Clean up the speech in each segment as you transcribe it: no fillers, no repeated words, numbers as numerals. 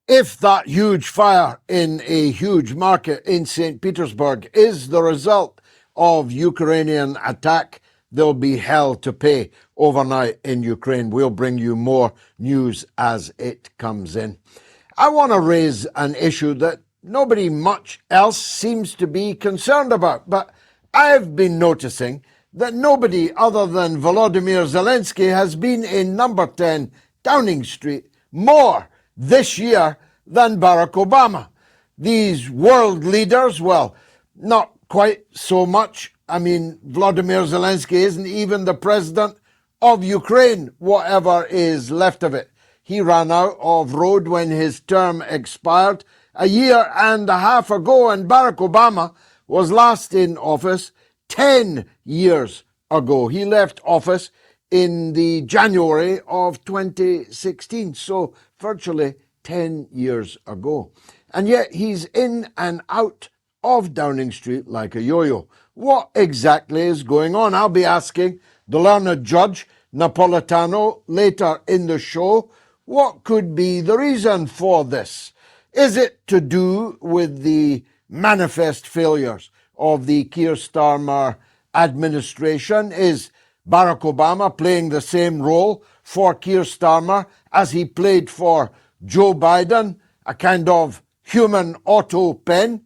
If that huge fire in a huge market in St. Petersburg is the result of Ukrainian attack, there'll be hell to pay overnight in Ukraine. We'll bring you more news as it comes in. I want to raise an issue that nobody much else seems to be concerned about, but I've been noticing that nobody other than Volodymyr Zelensky has been in number 10 Downing Street more this year than Barack Obama. These world leaders, well, not quite so much. I mean, Volodymyr Zelensky isn't even the president of Ukraine, whatever is left of it. He ran out of road when his term expired a year and a half ago, and Barack Obama was last in office 10 years ago. He left office in the January of 2016, so virtually 10 years ago. And yet he's in and out of Downing Street like a yo-yo. What exactly is going on? I'll be asking the learned judge, Napolitano, later in the show, what could be the reason for this? Is it to do with the manifest failures of the Keir Starmer administration? Is Barack Obama playing the same role for Keir Starmer as he played for Joe Biden, a kind of human auto pen?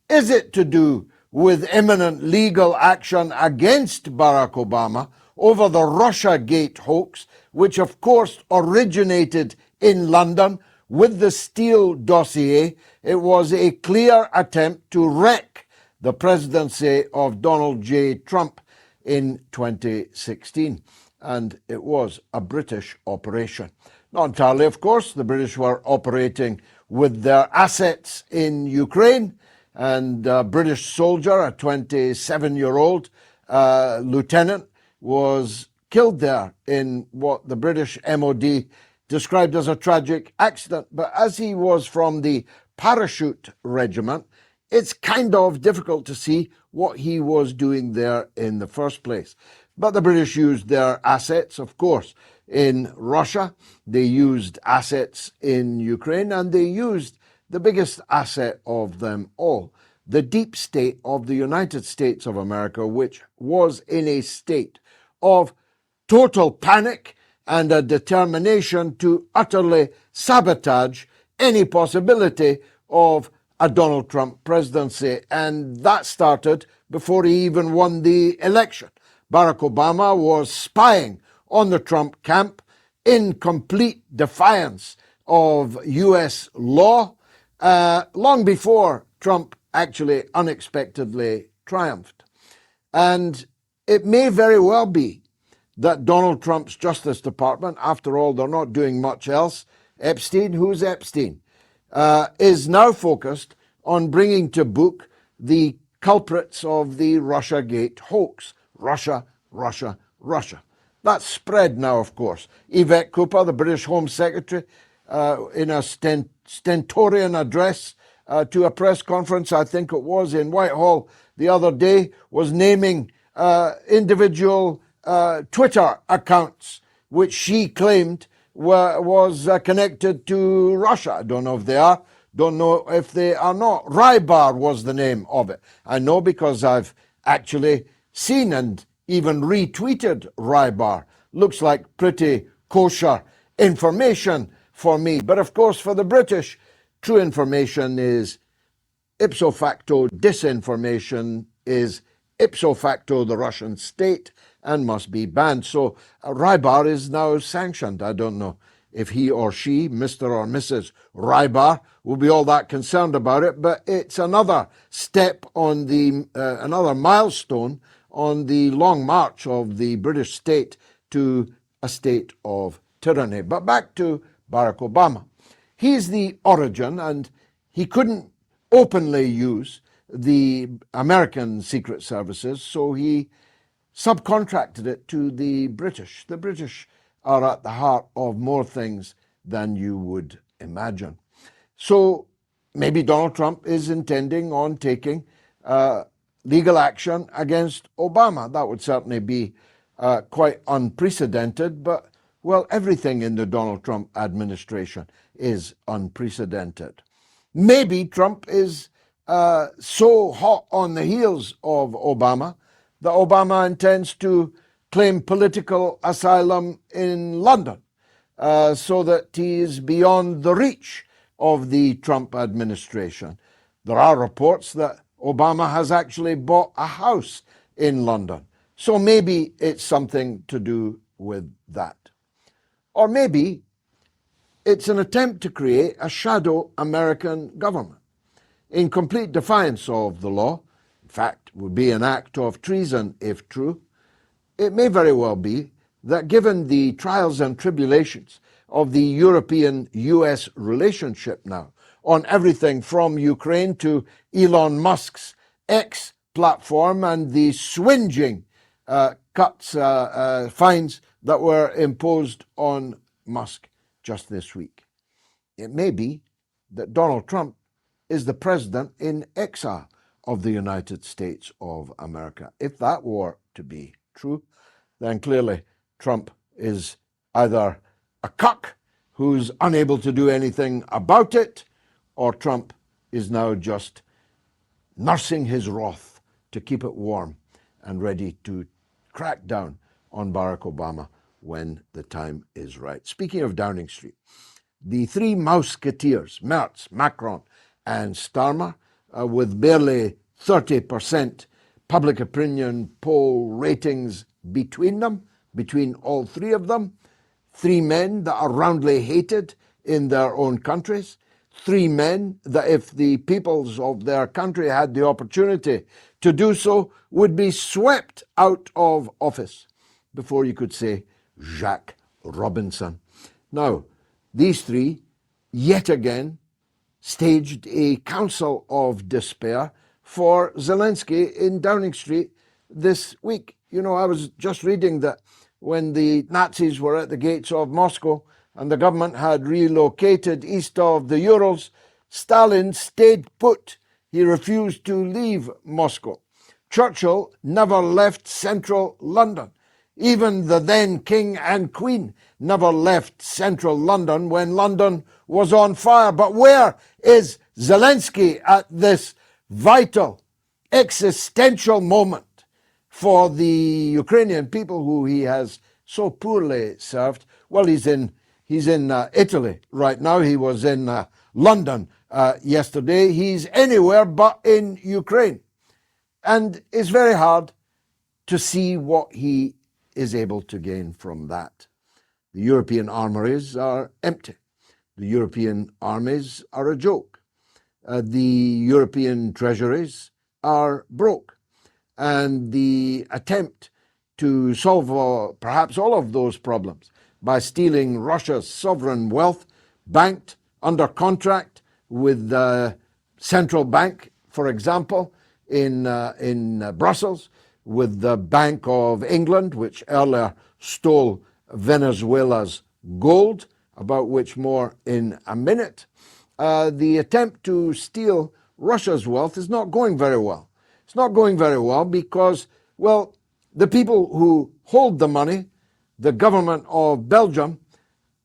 Is it to do with imminent legal action against Barack Obama over the Russiagate hoax, which of course originated in London with the Steele dossier? It was a clear attempt to wreck the presidency of Donald J. Trump in 2016, and it was a British operation. Not entirely, of course. The British were operating with their assets in Ukraine, and a British soldier, a 27-year-old lieutenant, was killed there in what the British MOD described as a tragic accident. But as he was from the parachute regiment, it's kind of difficult to see what he was doing there in the first place. But the British used their assets, of course, in Russia. They used assets in Ukraine, and they used the biggest asset of them all, the deep state of the United States of America, which was in a state of total panic and a determination to utterly sabotage any possibility of a Donald Trump presidency. And that started before he even won the election. Barack Obama was spying on the Trump camp in complete defiance of U.S. law long before Trump actually unexpectedly triumphed. And it may very well be that Donald Trump's Justice Department, after all, they're not doing much else. Epstein, who's Epstein, is now focused on bringing to book the culprits of the Russiagate hoax. Russia, Russia, Russia. That's spread now, of course. Yvette Cooper, the British Home Secretary, in a stentorian address to a press conference, I think it was, in Whitehall the other day, was naming individual Twitter accounts which she claimed was connected to Russia. I don't know if they are. Don't know if they are not. rder was the name of it. I know because I've actually seen and even retweeted rder. Looks like pretty kosher information for me. But of course, for the British, true information is ipso facto disinformation, is ipso facto the Russian state, and must be banned. So rder is now sanctioned. I don't know if he or she, Mr. or Mrs. rder, will be all that concerned about it, but it's another step on the, another milestone on the long march of the British state to a state of tyranny. But back to Barack Obama. He's the origin, and he couldn't openly use the American secret services, so he subcontracted it to the British. The British are at the heart of more things than you would imagine. So maybe Donald Trump is intending on taking legal action against Obama. That would certainly be quite unprecedented, but, well, everything in the Donald Trump administration is unprecedented. Maybe Trump is so hot on the heels of Obama that Obama intends to claim political asylum in London so that he is beyond the reach of the Trump administration. There are reports that Obama has actually bought a house in London. So maybe it's something to do with that. Or maybe it's an attempt to create a shadow American government in complete defiance of the law. In fact, would be an act of treason if true. It may very well be that given the trials and tribulations of the European-US relationship now, on everything from Ukraine to Elon Musk's X platform and the swinging fines that were imposed on Musk just this week. It may be that Donald Trump is the president in exile of the United States of America. If that were to be true, then clearly Trump is either a cuck who's unable to do anything about it, or Trump is now just nursing his wrath to keep it warm and ready to crack down on Barack Obama when the time is right. Speaking of Downing Street, the three mousketeers, Merz, Macron, and Starmer, with barely 30% public opinion poll ratings between them, between all three of them, three men that are roundly hated in their own countries, three men that if the peoples of their country had the opportunity to do so would be swept out of office before you could say Jack Robinson. Now, these three, yet again, staged a council of despair for Zelensky in Downing Street this week. You know, I was just reading that when the Nazis were at the gates of Moscow and the government had relocated east of the Urals, Stalin stayed put. He refused to leave Moscow. Churchill never left central London. Even the then King and Queen never left central London when London was on fire. But where is Zelensky at this vital, existential moment for the Ukrainian people who he has so poorly served? Well, he's in Italy right now. He was in London yesterday. He's anywhere but in Ukraine. And it's very hard to see what he is able to gain from that. The European armories are empty. The European armies are a joke. The European treasuries are broke. And the attempt to solve perhaps all of those problems by stealing Russia's sovereign wealth, banked under contract with the central bank, for example, in Brussels, with the Bank of England, which earlier stole Venezuela's gold, about which more in a minute. The attempt to steal Russia's wealth is not going very well. It's not going very well because, well, the people who hold the money, the government of Belgium,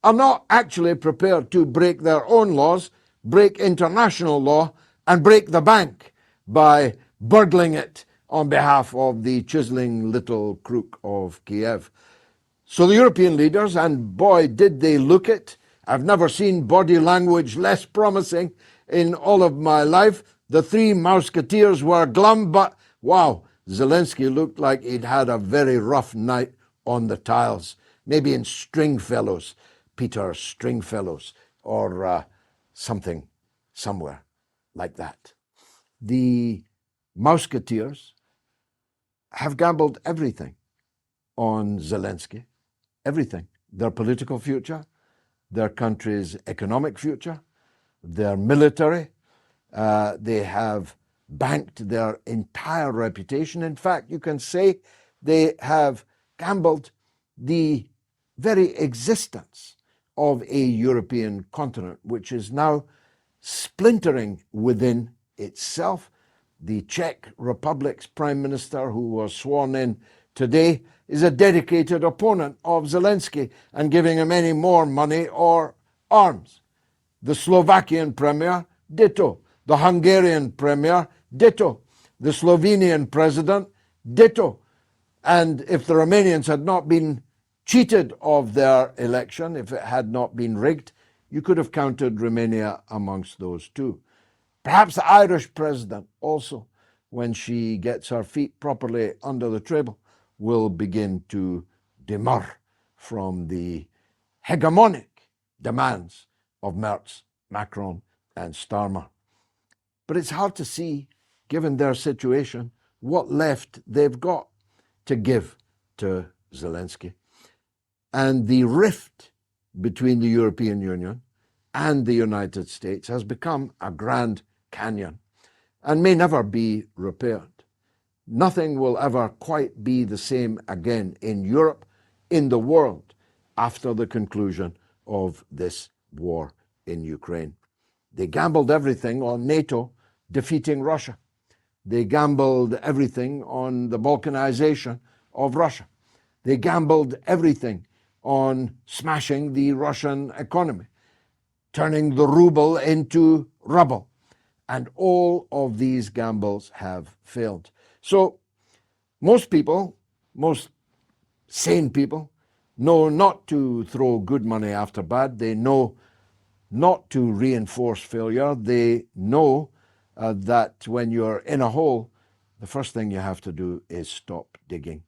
are not actually prepared to break their own laws, break international law, and break the bank by burgling it on behalf of the chiseling little crook of Kiev. So the European leaders, and boy, did they look it. I've never seen body language less promising in all of my life. The three mousketeers were glum, but wow, Zelensky looked like he'd had a very rough night on the tiles, maybe in Stringfellows, Peter Stringfellows, or something somewhere like that. The mousketeers have gambled everything on Zelensky, everything. Their political future, their country's economic future, their military. They have banked their entire reputation. In fact, you can say they have gambled the very existence of a European continent, which is now splintering within itself. The Czech Republic's Prime Minister, who was sworn in today, is a dedicated opponent of Zelensky and giving him any more money or arms. The Slovakian Premier, ditto. The Hungarian Premier, ditto. The Slovenian President, ditto. And if the Romanians had not been cheated of their election, if it had not been rigged, you could have counted Romania amongst those too. Perhaps the Irish president also, when she gets her feet properly under the table, will begin to demur from the hegemonic demands of Merz, Macron and Starmer. But it's hard to see, given their situation, what left they've got to give to Zelensky. And the rift between the European Union and the United States has become a Grand Canyon and may never be repaired. Nothing will ever quite be the same again in Europe, in the world, after the conclusion of this war in Ukraine. They gambled everything on NATO defeating Russia. They gambled everything on the balkanization of Russia. They gambled everything on smashing the Russian economy, turning the ruble into rubble. And all of these gambles have failed. So most people, most sane people, know not to throw good money after bad. They know not to reinforce failure. They know that when you're in a hole, the first thing you have to do is stop digging.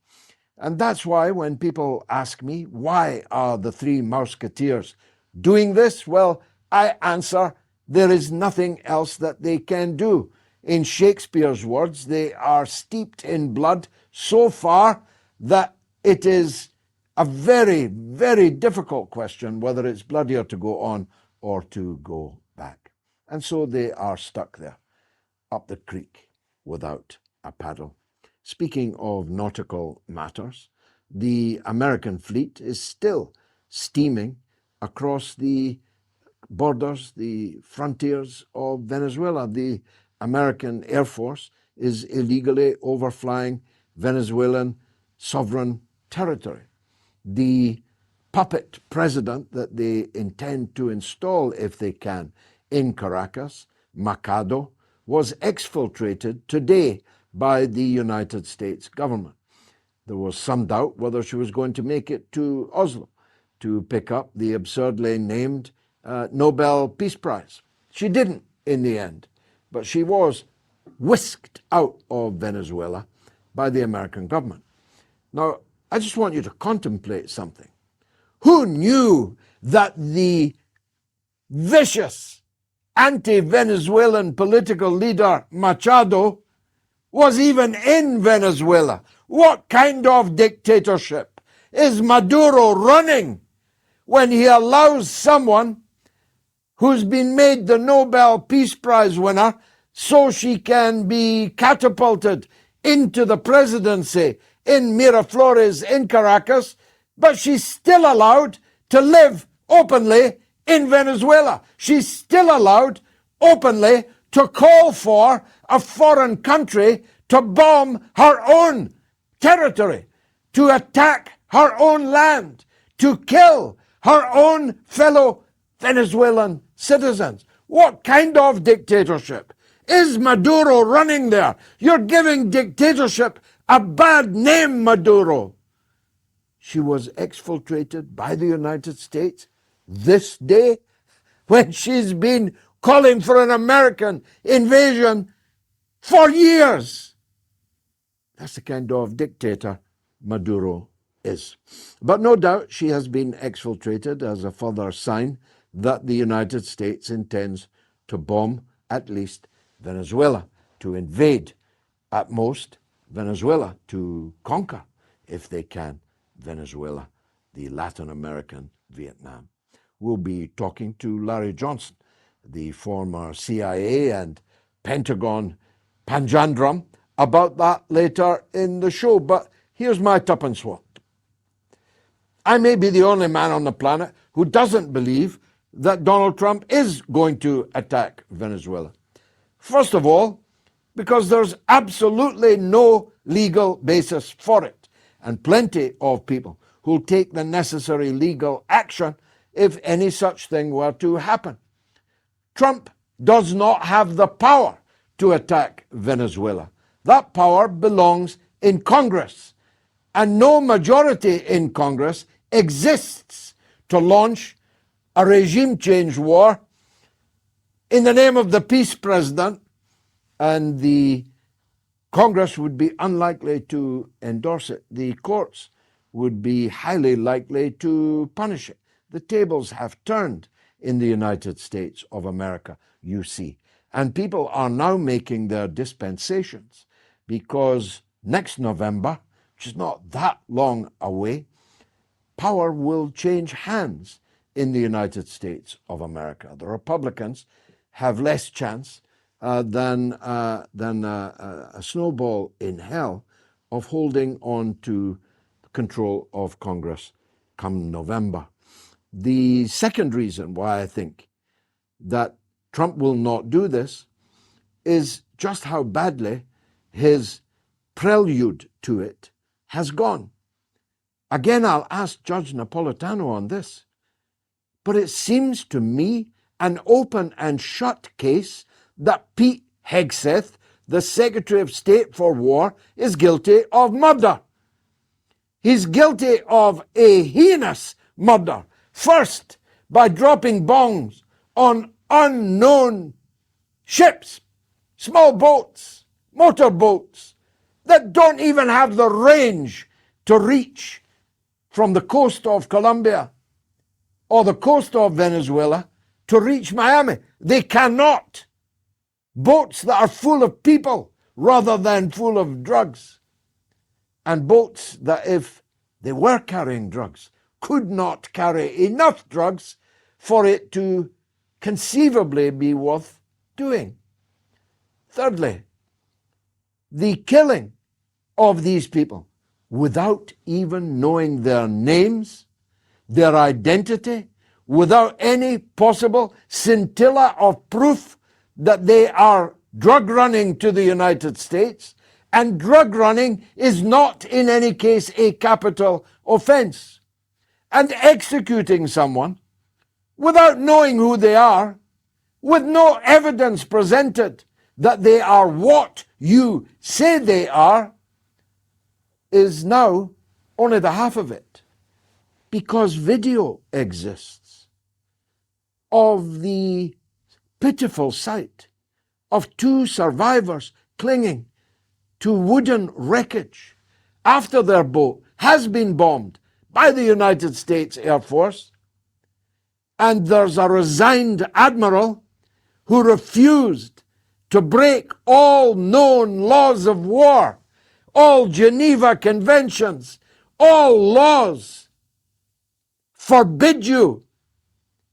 And that's why when people ask me, why are the three mousketeers doing this? Well, I answer, there is nothing else that they can do. In Shakespeare's words, they are steeped in blood so far that it is a very, very difficult question whether it's bloodier to go on or to go back. And so they are stuck there, up the creek, without a paddle. Speaking of nautical matters, the American fleet is still steaming across the borders, the frontiers of Venezuela. The American Air Force is illegally overflying Venezuelan sovereign territory. The puppet president that they intend to install, if they can, in Caracas, Machado, was exfiltrated today by the United States government. There was some doubt whether she was going to make it to Oslo to pick up the absurdly named Nobel Peace Prize. She didn't in the end, but she was whisked out of Venezuela by the American government. Now, I just want you to contemplate something. Who knew that the vicious anti-Venezuelan political leader Machado was even in Venezuela? What kind of dictatorship is Maduro running when he allows someone who's been made the Nobel Peace Prize winner so she can be catapulted into the presidency in Miraflores in Caracas, but she's still allowed to live openly in Venezuela? She's still allowed openly to call for a foreign country to bomb her own territory, to attack her own land, to kill her own fellow Venezuelan citizens. What kind of dictatorship is Maduro running there? You're giving dictatorship a bad name, Maduro. She was exfiltrated by the United States this day when she's been calling for an American invasion for years. That's the kind of dictator Maduro is. But no doubt she has been exfiltrated as a further sign that the United States intends to bomb at least Venezuela, to invade at most Venezuela, to conquer, if they can, Venezuela, the Latin American Vietnam. We'll be talking to Larry Johnson, the former CIA and Pentagon panjandrum, about that later in the show. But here's my tuppence worth. I may be the only man on the planet who doesn't believe that Donald Trump is going to attack Venezuela. First of all, because there's absolutely no legal basis for it, and plenty of people who'll take the necessary legal action if any such thing were to happen. Trump does not have the power to attack Venezuela. That power belongs in Congress, and no majority in Congress exists to launch a regime change war in the name of the peace president, and the Congress would be unlikely to endorse it. The courts would be highly likely to punish it. The tables have turned in the United States of America, you see. And people are now making their dispensations because next November, which is not that long away, power will change hands in the United States of America. The Republicans have less chance than a snowball in hell of holding on to control of Congress come November. The second reason why I think that Trump will not do this is just how badly his prelude to it has gone. Again, I'll ask Judge Napolitano on this, but it seems to me an open and shut case that Pete Hegseth, the Secretary of State for War, is guilty of murder. He's guilty of a heinous murder. First, by dropping bombs on unknown ships, small boats, motorboats, that don't even have the range to reach from the coast of Colombia or the coast of Venezuela to reach Miami. They cannot. Boats that are full of people rather than full of drugs. And boats that, if they were carrying drugs, could not carry enough drugs for it to conceivably be worth doing. Thirdly, the killing of these people without even knowing their names, their identity, without any possible scintilla of proof that they are drug running to the United States, and drug running is not in any case a capital offense, and executing someone without knowing who they are, with no evidence presented that they are what you say they are, is now only the half of it, because video exists of the pitiful sight of two survivors clinging to wooden wreckage after their boat has been bombed by the United States Air Force, and there's a resigned admiral who refused to break all known laws of war, all Geneva Conventions, all laws forbid you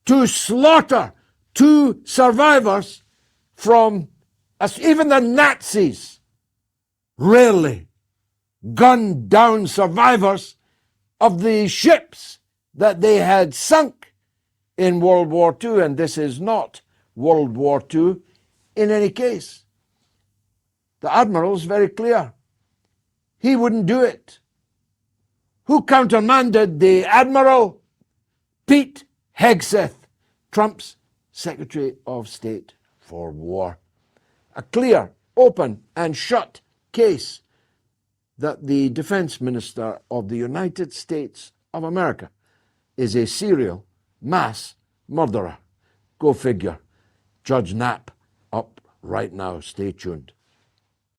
to slaughter two survivors from, even the Nazis rarely gunned down survivors of the ships that they had sunk in World War II, and this is not World War II in any case. The Admiral is very clear. He wouldn't do it. Who countermanded the Admiral? Pete Hegseth, Trump's Secretary of State for War. A clear, open and shut case that the Defense Minister of the United States of America is a serial mass murderer. Go figure. Judge Knapp up right now. Stay tuned.